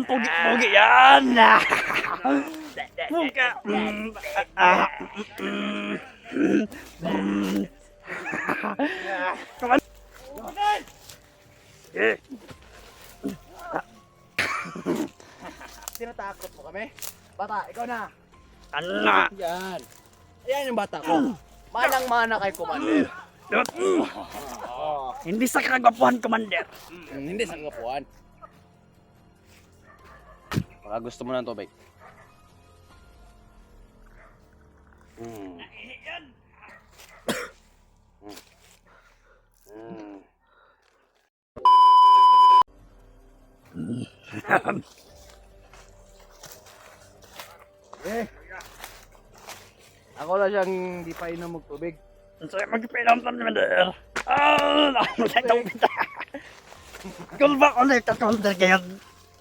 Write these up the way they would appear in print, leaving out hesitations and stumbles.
Pogi yan. Puga. Kaman. Eh. Tinatakot mo kami? Bata, ikaw na. Ano na? Yan. Ayan yung bata ko. Manang-mana kay Commander. Hindi sa kagapuhan, Commander. Hindi sa kapuan. Baka gusto mo ng tubig. Eh. Ako na siyang di pa inom ng tubig. Saya magpilam sa Commander. Sa tubig. Kulba ko na ito, Commander. Kaya,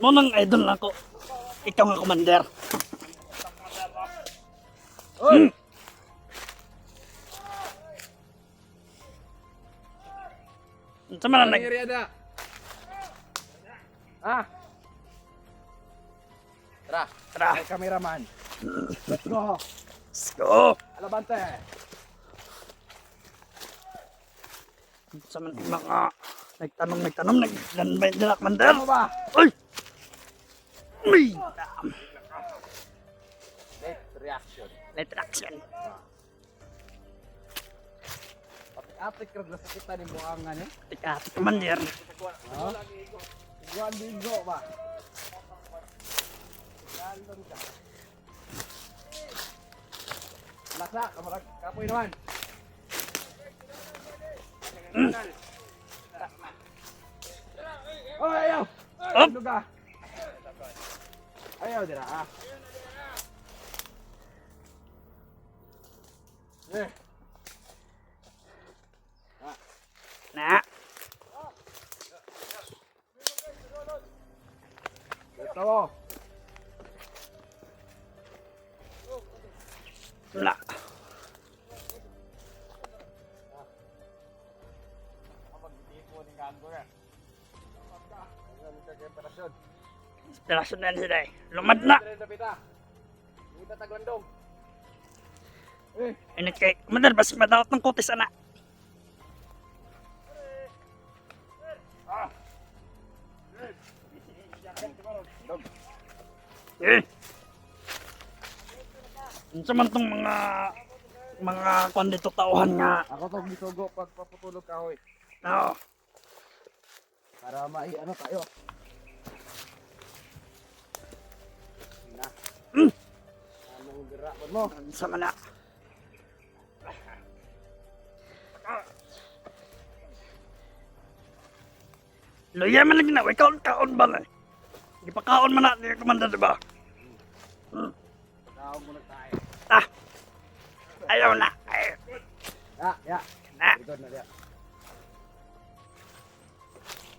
munang idol ako. Ikaw nga, Commander. Oy! Sa mga nag... Nangyari Ah! Tara! Tara, Ay, cameraman! Let's go! let's go. Alabante! Sa mga nagtanong, naglanbay nila, Commander. Ano ba? Uy! Uy! Late reaction. Let action. Atik ka na sakita ni buangan eh. Tika, Commander. Ha? Buwan bigo ba? Landon ka. Lasa, kamarag kapoy naman. Oh, ayaw! Up! Ano ka? Ayaw, dira ah. Eh. Na. Ito mo. Wala. Inspirasyon na sila eh. Lumad na. Kita taglandong. Eh, Init kay Commander, basta madawat ng kutis, anak. Eh. Unsa man tong mga kwan dito tauhan nga. ako tong gisugo pag paputulog kahoy. No. Para ano tayo. Na. Anong dirapon mo? Unsa man na. Loya man lagi na, way kaon ba na? Di pa kaon man na, di Commander, di ba? Tawag mo na tayo. Ah! Ayaw na! Ayaw. Ya. Na! Likod na diya.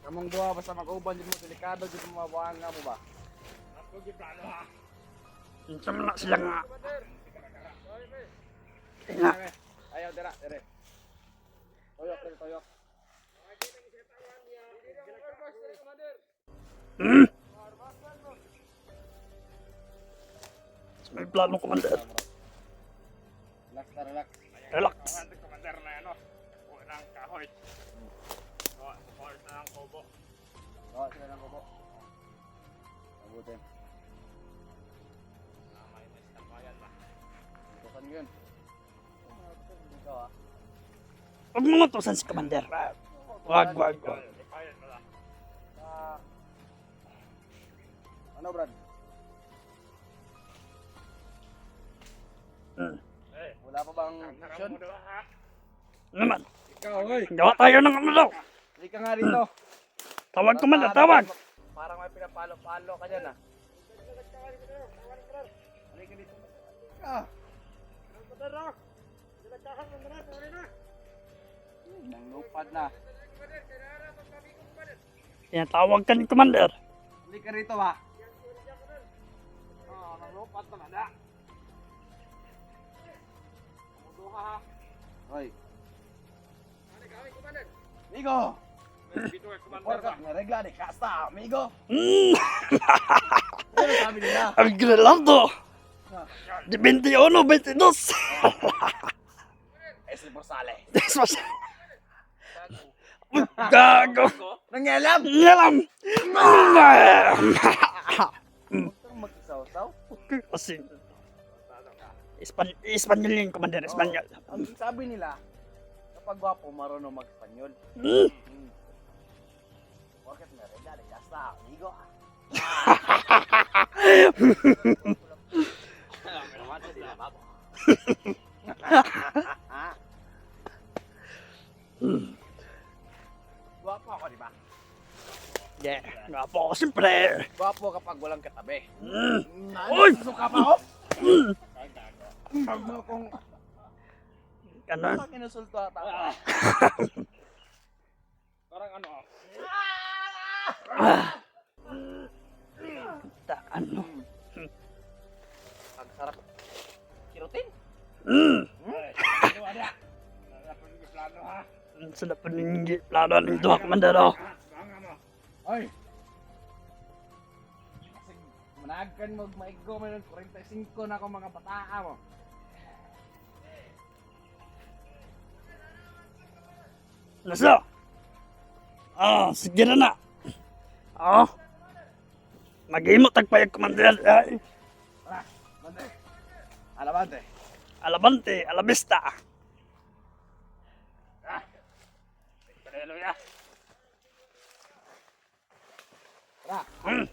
Kamong buha basta mag-uban dito mo delikado dito mo mabuhang nga mo ba? Unsa man na sila nga. Nga. Ayaw dira, dire. Toyok, toyok. May plano, Commander. Relax na relax. Relax. Commander na ano, unang kahoy. Or na ang kubo. Oo, sila lang ko. Abutin. May istambayan ba? Bukan yun. Ikaw ah. Huwag mo nga tusan si Commander. Wag. Ipayan mo lang. Ano Brad? Wala pa bang action? Naman. Ikaw, oy. Gawa tayo ng ano daw. Hindi ka nga rito. Tawag, Commander, tawag. Parang may pinapalo-palo ka dyan ah. Halika dito. Ah. Nang lupad na. Tinatawag ka ni Commander. Halika rito ba? Nang lupad na na. Kamuduha ha. Hoy. Nigo! Dito kay Commander Porkat ba? nga regla ni Kasta, amigo. Hmm. Ano sabi nila? Ang Grillardo. De 21, 22. Ese Porsale. This was... Gago. Nangyalam! Yalam. Huwag kang mag-isaw-saw. Kasi... Espanyol yun, Commander. Espanyol. Ang sabi nila, kapag gwapo, marunong mag-Espanyol. Hmm. Porkat nga regla ni Kasta, amigo. Gwapo ako, di ba? Yeah. Nga po, siyempre. Gwapo kapag walang katabi. Hmm. Uy! Suka pa ako? Hmm. Pag mo kung Ganon. pag inusulto ata ako. Parang ano ah. Ano? Ang sarap. Kirutin? Hmm. Ano ada? Dapat yung plano ha. Ang sarap pa ng plano ng duha, Commander. Oh. Banga mo. Ay! Kasi managkan mo, maigo mo ng 45 na ako mga bataa mo. Nasa? Sige na. Oh. Mag-imo tagpayag, Commander. Ay. Tara, bante. Alabante. Alabante, alabista. Panelo ya. Tara, Hmm.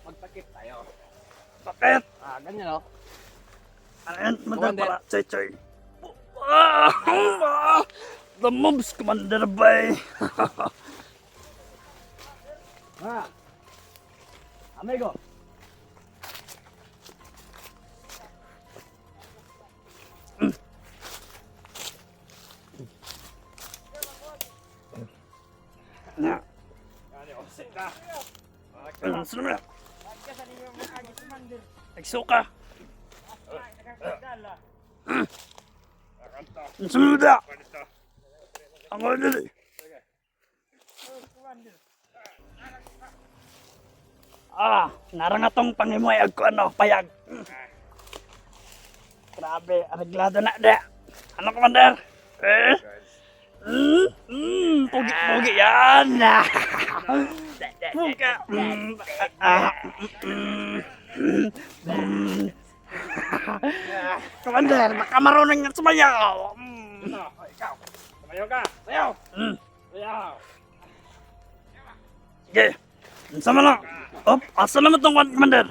magtakip tayo. Bakit? Ganyan o. Ano yan, Commander Commander. pala? Choy. The mobs, Commander Bay. Amigo. Na. Ano yung osik na. Sino mo na? Nagsuka. Kakanta. Sino mo na? Panito. Ang order. Narangatong pangimoy ako ano, payag. Grabe, areglado na da. Ano, Commander? Pugi yan. Puga. Commander, baka marunong yan sumayaw. Ano? Ikaw. Tumayo ka. Sayaw. Sayaw. Sige, sama lang. Op, asa naman tong Commander?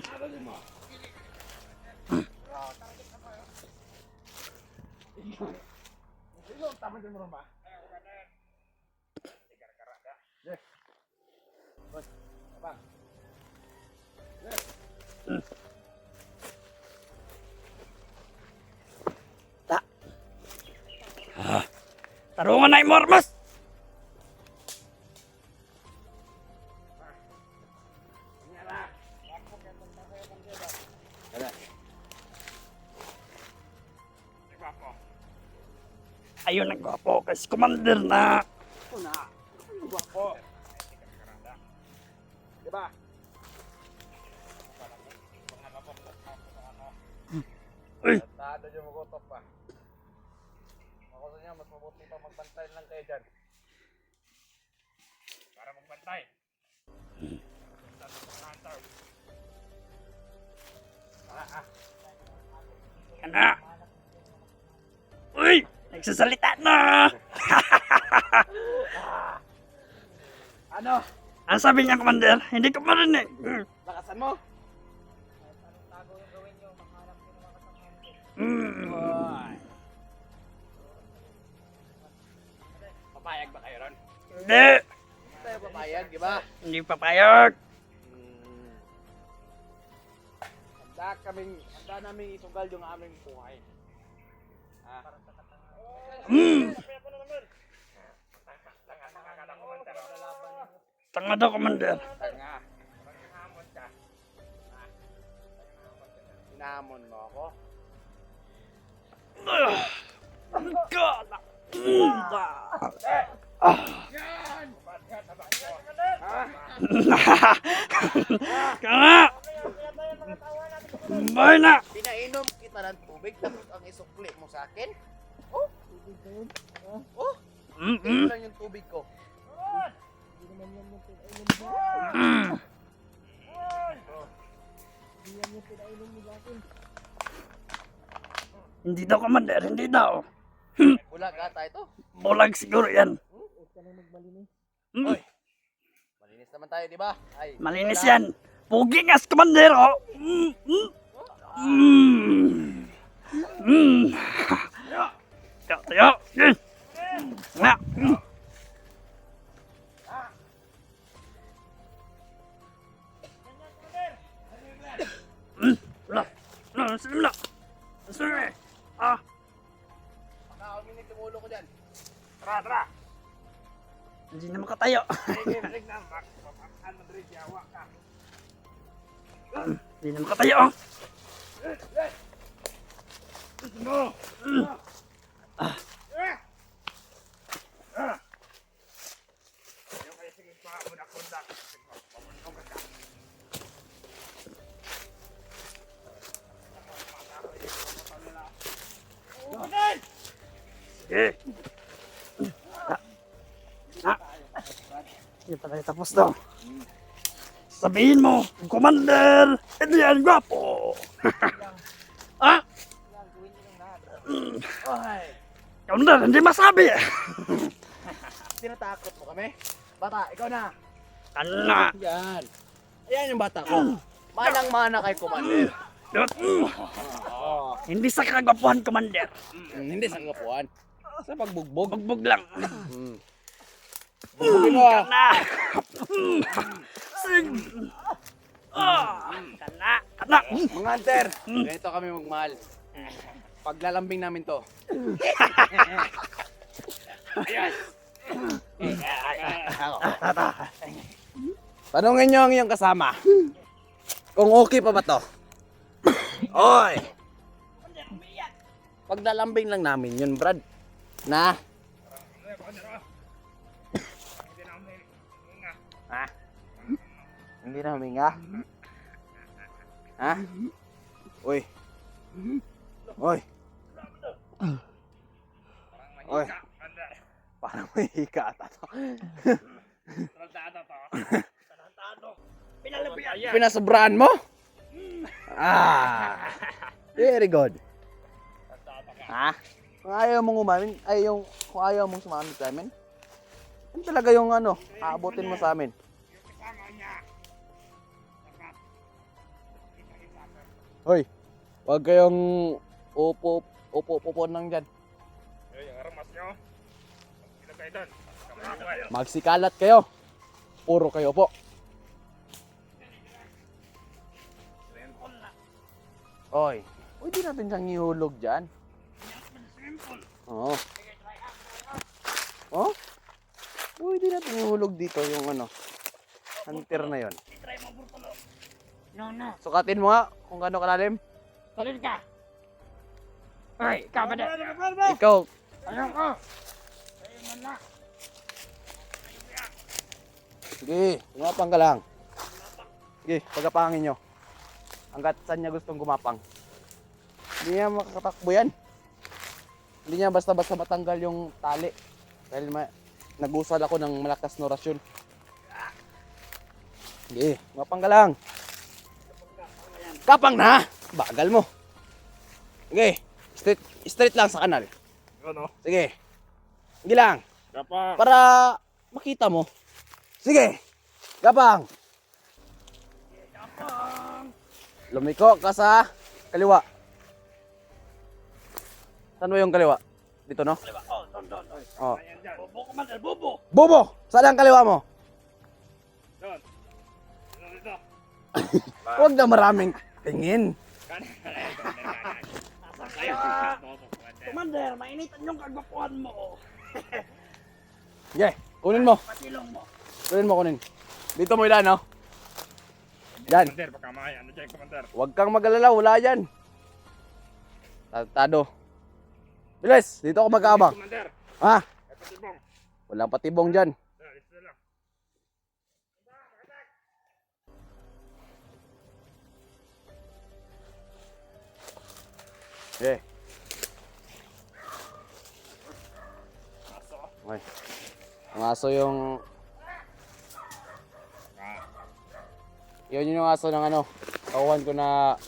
Sino tama din mo rin ba? Abang. Tarungan na imormas. Ano? Diba po? Ayun ang gwapo kasi Commander na. Una. Gwapo. Diba? Uy, Tado dyan magutok pa. Ako sa niya, mas mabuti pa magbantay lang kayo dyan. Para magbantay. Hunter. yan na. Uy, nagsasalita na. Ano? Ang sabi niya, Commander, hindi ko marinig. Lakasan mo? Ay. Papayag ba kayo ron? Hindi. Tayo papayag, di ba? Hindi papayag. Handa namin isugal yung aming buhay. Tanga daw, Commander. Tanga. Panghamon ka. Hinahamon mo ako? Gala. Yan! Kaya! Bay na! Pinainom kita ng tubig tapos ang isukli mo sa akin? Oh? Oh? Ito lang yung tubig ko. Hindi daw, Commander. Hindi daw. Bulag ata ito. Bulag siguro yan. Oy. Malinis naman tayo, di ba? Ay, Malinis wala. yan. Pugi nga si Commander, oh. Tayo. Nga. Wala. Sige. Ah. Nakakaminit yung ulo ko dyan. Tara. Hindi na makatayo. Rig na. Papakan Madrid, yawa ka. Hindi na makatayo. Yung kayo sige pa mo na kundak. Pamunong ka ka. Sige. Hindi pa tayo tapos daw. Sabihin mo, Commander, ito yan, gwapo. Ah? Ay, Commander, hindi masabi. tinatakot mo kami? Bata, ikaw na. Kana. Yan. Ayan yung bata ko. Manang-mana kay Commander. Hindi sa kagwapuhan, Commander. Hindi sa kapuan. Sa pagbugbog. Bugbog lang. Bugbogin mo ah. Kana. Sig. Kana. Mga hunter, ganito kami magmahal. Paglalambing namin to. Tanungin nyo ang iyong kasama. Kung okay pa ba to? Oy! Paglalambing lang namin yun, Brad. Na? Ha? Hindi na huminga? Ha? Uy. Uy. Uy. Parang may hika ata to. Tratado to. Pinalabihan. Pinasobrahan mo? Ah. Very good. Ha? Kung ayaw mong umamin, kung ayaw mong sumamit sa amin, yan talaga yung aabutin mo sa amin. Kasama niya. Hoy, huwag kayong upo nang dyan. Yung armas nyo. Ilagay doon. Kamay. Magsikalat kayo. Puro kayo po. Oy, pwede natin siyang ihulog dyan. Oo. Oh? Pwede natin ihulog dito yung hunter na yon. No. Sukatin mo nga kung gaano kalalim. Talin ka. Ay, Commander. Ikaw, Ayaw ko. sige, gumapang ka lang. Sige, pagkapangin nyo. Hanggat saan niya gustong gumapang. Hindi niya makakatakbo yan. Hindi niya basta-basta matanggal yung tali. Dahil nag-usal ako ng malakas na orasyon. Sige, gumapang ka lang. Kapang na! Bagal mo. Sige, straight lang sa kanal. Ano? Sige. Sige lang. Kapag. Para makita mo. Sige. Gapang. Lumiko ka sa kaliwa. Saan mo yung kaliwa? Dito, no? Oh, don. Oh. Ayan dyan. Bobo, Commander, bobo. Bobo! Saan ang kaliwa mo? Doon. Ano dito? Huwag na maraming tingin. Commander, mainitan yung kagwapuhan mo. Sige, kunin mo. Patilong mo. Kunin. Dito mo ilan, no? Yan. Commander, baka makaya. Ano dyan, Commander? Huwag kang mag-alala, wala yan. Tado. Bilis, dito ako mag-aabang. Commander. Ha? Ay, patibong. Walang patibong dyan. Isa lang. Okay. Aso. Okay. Ang aso yung... Yun yung aso ng ano. Kawan ko na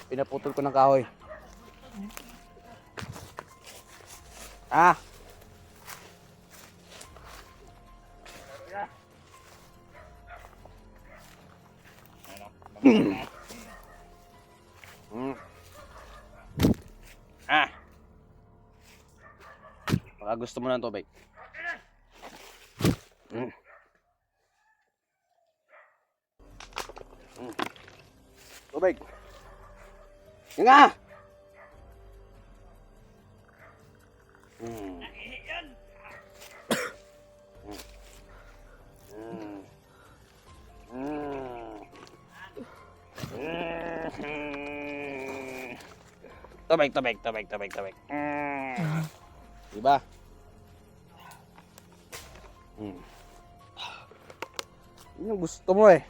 pinaputol ko ng kahoy. Ah! Ano? Maganda na. Mm. Ah! Baka gusto mo ng tubig. Mm. Mm. Tubig. Yan nga! Mm. Yan. Mm. Mm. Tubig, tubig, tubig, tubig, tubig. Diba? Mm. Yun yung gusto mo eh.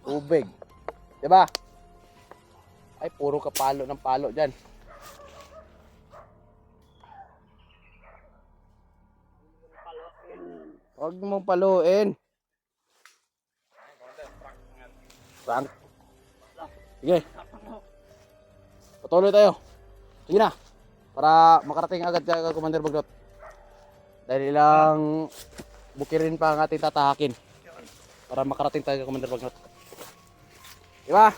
Tubig. Diba? Ay, puro ka palo ng palo dyan. Huwag mong paluin. Frank. Sige. Patuloy tayo. Sige na. Para makarating agad ka, Commander Baglot. Dahil ilang bukirin pa ang ating tatahakin. Para makarating tayo, Commander Baglot. Diba?